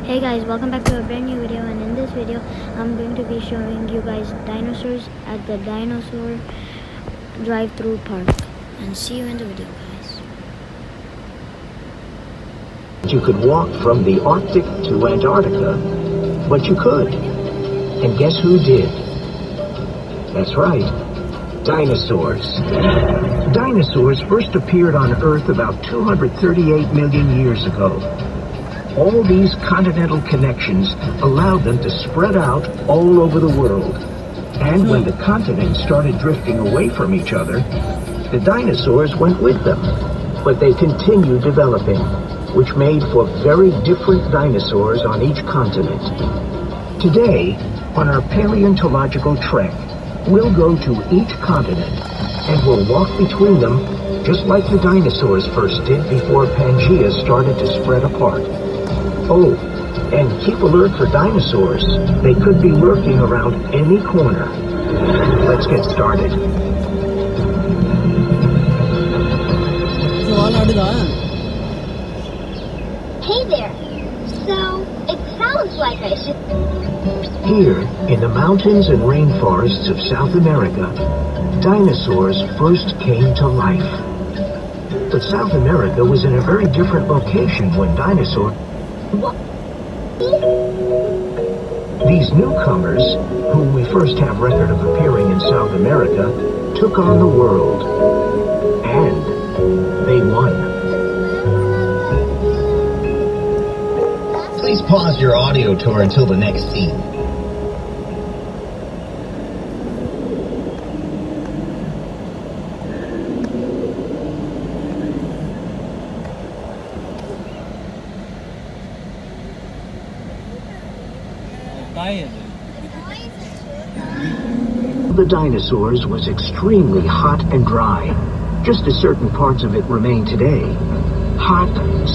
Hey guys, welcome back to a brand new video, and in this video I'm going to be showing you guys dinosaurs at the dinosaur drive-through park, and see you in the video, guys. You could walk from the Arctic to Antarctica, but you could. And guess who did? That's right, dinosaurs. Dinosaurs first appeared on Earth about 238 million years ago. All these continental connections allowed them to spread out all over the world. And when the continents started drifting away from each other, the dinosaurs went with them. But they continued developing, which made for very different dinosaurs on each continent. Today, on our paleontological trek, we'll go to each continent and we'll walk between them just like the dinosaurs first did before Pangea started to spread apart. Oh, and keep alert for dinosaurs. They could be lurking around any corner. Let's get started. Hey there. So, it sounds like I should... Here, in the mountains and rainforests of South America, dinosaurs first came to life. But South America was in a very different location when dinosaurs... What? These newcomers, whom we first have record of appearing in South America, took on the world. And they won. Please pause your audio tour until the next scene. The dinosaurs was extremely hot and dry, just as certain parts of it remain today. Hot,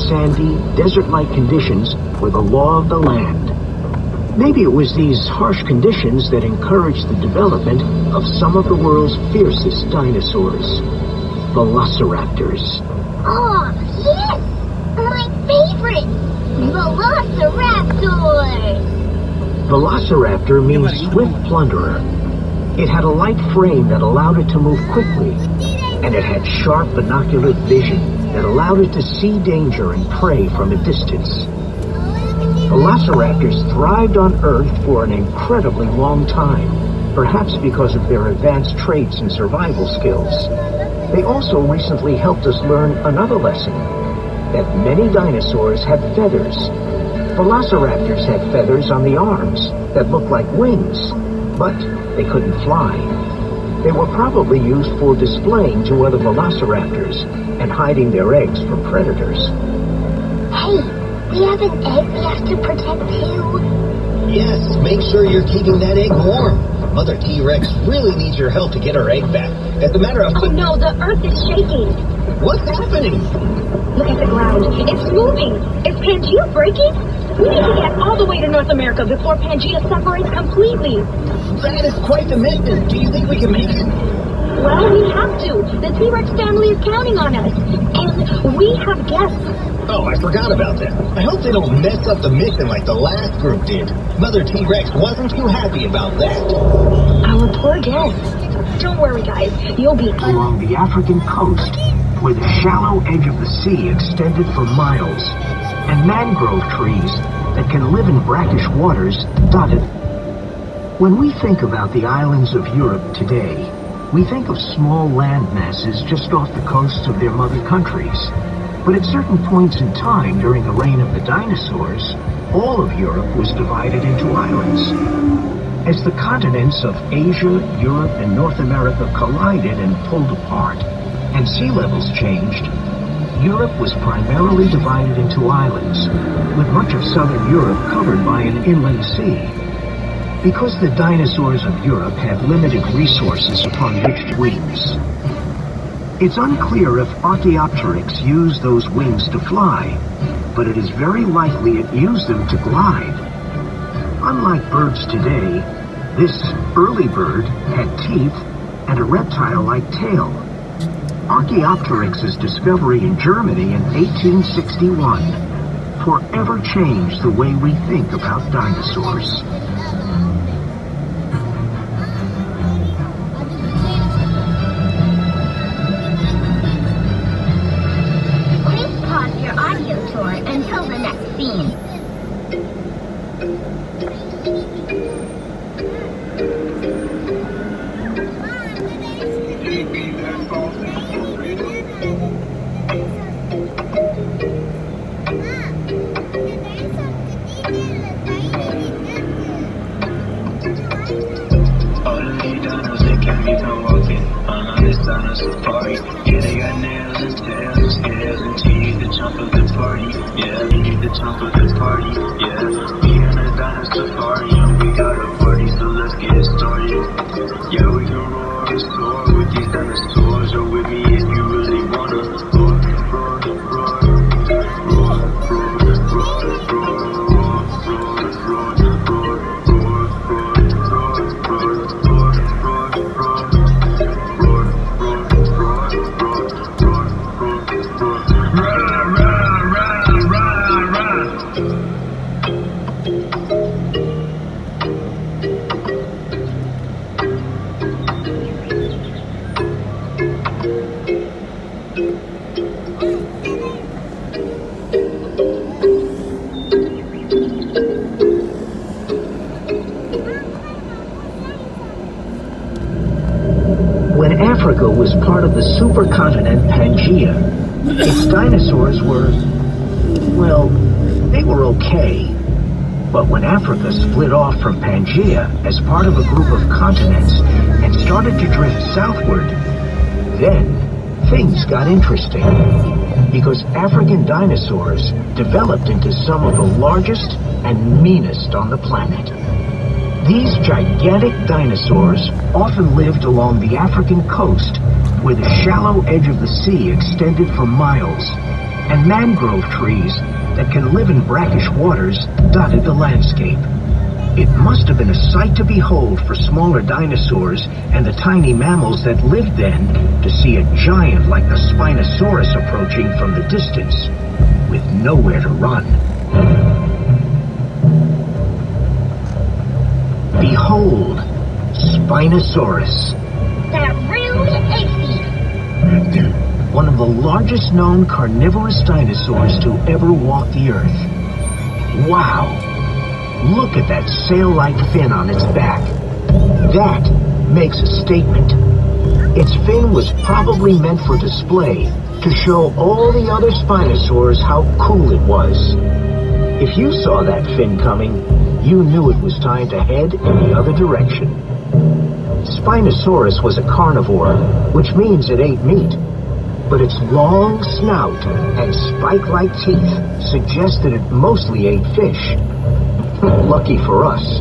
sandy, desert-like conditions were the law of the land. Maybe it was these harsh conditions that encouraged the development of some of the world's fiercest dinosaurs, velociraptors. Oh, yes! My favorite! Velociraptor! Velociraptor means swift plunderer. It had a light frame that allowed it to move quickly, and it had sharp binocular vision that allowed it to see danger and prey from a distance. Velociraptors thrived on Earth for an incredibly long time, perhaps because of their advanced traits and survival skills. They also recently helped us learn another lesson, that many dinosaurs had feathers. Velociraptors had feathers on the arms that looked like wings, but they couldn't fly. They were probably used for displaying to other velociraptors and hiding their eggs from predators. Hey, we have an egg we have to protect too. Yes, make sure you're keeping that egg warm. Mother T-Rex really needs your help to get her egg back. As a matter of... Oh no, the earth is shaking. What's happening? Look at the ground. It's moving. Is Pangea breaking? We need to get all the way to North America before Pangea separates completely. That is quite the mission. Do you think we can make it? Well, we have to. The T-Rex family is counting on us. And we have guests. Oh, I forgot about that. I hope they don't mess up the mission like the last group did. Mother T-Rex wasn't too happy about that. Our poor guests. Don't worry, guys. You'll be... Along the African coast, where the shallow edge of the sea extended for miles, and mangrove trees that can live in brackish waters dotted. When we think about the islands of Europe today, we think of small land masses just off the coasts of their mother countries. But at certain points in time during the reign of the dinosaurs, all of Europe was divided into islands. As the continents of Asia, Europe, and North America collided and pulled apart, and sea levels changed, Europe was primarily divided into islands, with much of southern Europe covered by an inland sea. Because the dinosaurs of Europe had limited resources upon which to wings, it's unclear if Archaeopteryx used those wings to fly, but it is very likely it used them to glide. Unlike birds today, this early bird had teeth and a reptile-like tail. Archaeopteryx's discovery in Germany in 1861 forever change the way we think about dinosaurs. Please pause your audio tour until the next scene. All of these dinos, they can't even walk it. On this dino safari. Yeah, they got nails and tails and scales and teeth to chomp up the party. Yeah, teeth to chomp up the party. Yeah, we on a dino safari and we got a party, so let's get it started. Yeah, we can roar and soar with these dinosaurs, or with me if you really wanna. Roar, roar, roar, roar, roar, roar, roar, roar, When Africa was part of the supercontinent Pangaea, its dinosaurs were, well, they were okay. But when Africa split off from Pangaea as part of a group of continents and started to drift southward, then things got interesting. Because African dinosaurs developed into some of the largest and meanest on the planet. These gigantic dinosaurs often lived along the African coast, where the shallow edge of the sea extended for miles, and mangrove trees that can live in brackish waters dotted the landscape. It must have been a sight to behold for smaller dinosaurs and the tiny mammals that lived then to see a giant like the Spinosaurus approaching from the distance, with nowhere to run. Behold, Spinosaurus. That rude ape. One of the largest known carnivorous dinosaurs to ever walk the earth. Wow! Look at that sail-like fin on its back. That makes a statement. Its fin was probably meant for display to show all the other Spinosaurs how cool it was. If you saw that fin coming, you knew it was time to head in the other direction. Spinosaurus was a carnivore, which means it ate meat. But its long snout and spike-like teeth suggest that it mostly ate fish. Lucky for us,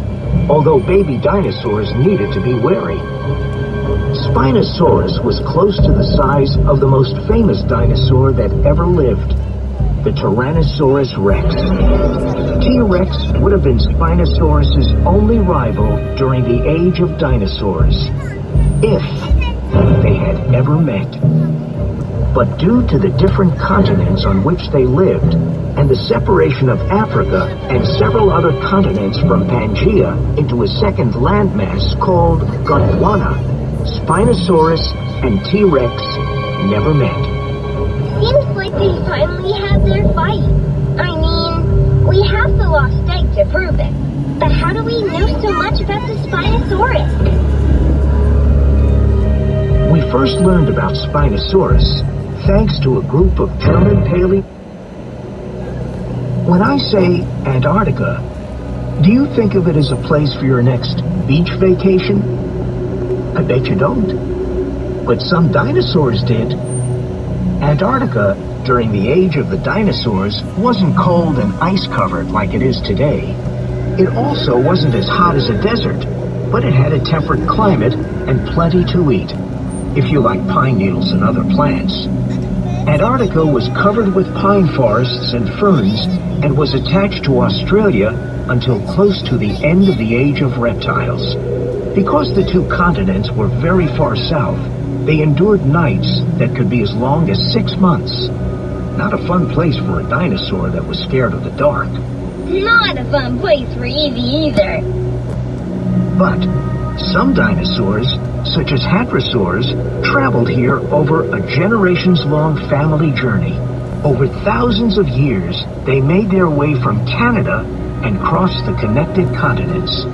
although baby dinosaurs needed to be wary. Spinosaurus was close to the size of the most famous dinosaur that ever lived, the Tyrannosaurus rex. T-Rex would have been Spinosaurus's only rival during the age of dinosaurs, if they had ever met. But due to the different continents on which they lived, and the separation of Africa and several other continents from Pangaea into a second landmass called Gondwana, Spinosaurus and T-Rex never met. Seems like they finally had their fight. I mean, we have the lost egg to prove it. But how do we know so much about the Spinosaurus? We first learned about Spinosaurus thanks to a group of German When I say Antarctica, do you think of it as a place for your next beach vacation? I bet you don't. But some dinosaurs did. Antarctica, during the age of the dinosaurs, wasn't cold and ice-covered like it is today. It also wasn't as hot as a desert, but it had a temperate climate and plenty to eat, if you like pine needles and other plants. Antarctica was covered with pine forests and ferns and was attached to Australia until close to the end of the age of reptiles. Because the two continents were very far south, they endured nights that could be as long as 6 months. Not a fun place for a dinosaur that was scared of the dark. Not a fun place for Evie either. But some dinosaurs, such as hadrosaurs, traveled here over a generations-long family journey. Over thousands of years, they made their way from Canada and crossed the connected continents.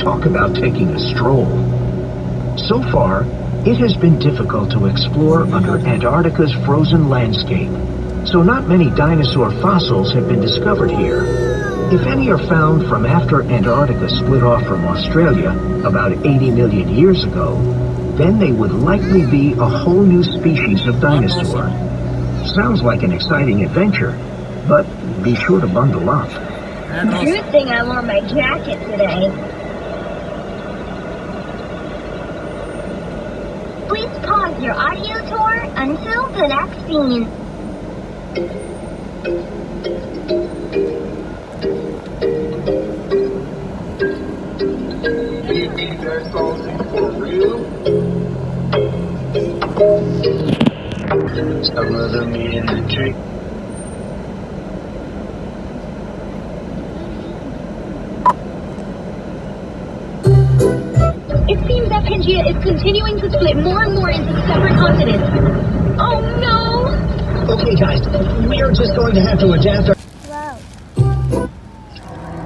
Talk about taking a stroll. So far, it has been difficult to explore under Antarctica's frozen landscape, so not many dinosaur fossils have been discovered here. If any are found from after Antarctica split off from Australia about 80 million years ago, then they would likely be a whole new species of dinosaur. Sounds like an exciting adventure, but be sure to bundle up. Good thing I wore my jacket today. Please pause your audio tour until the next scene. That saucy for real? Some of them in the tree. It seems that Pangea is continuing to split more and more into separate continents. Oh no! Okay, guys, we are just going to have to adapt our...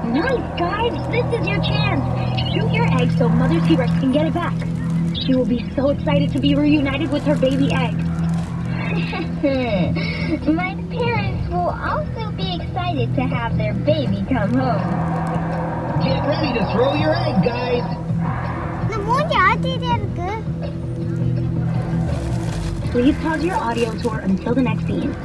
Nice, guys! This is your chance! Shoot your egg so Mother T-Rex can get it back. She will be so excited to be reunited with her baby egg. My parents will also be excited to have their baby come home. Get ready to throw your egg, guys! Please pause your audio tour until the next scene.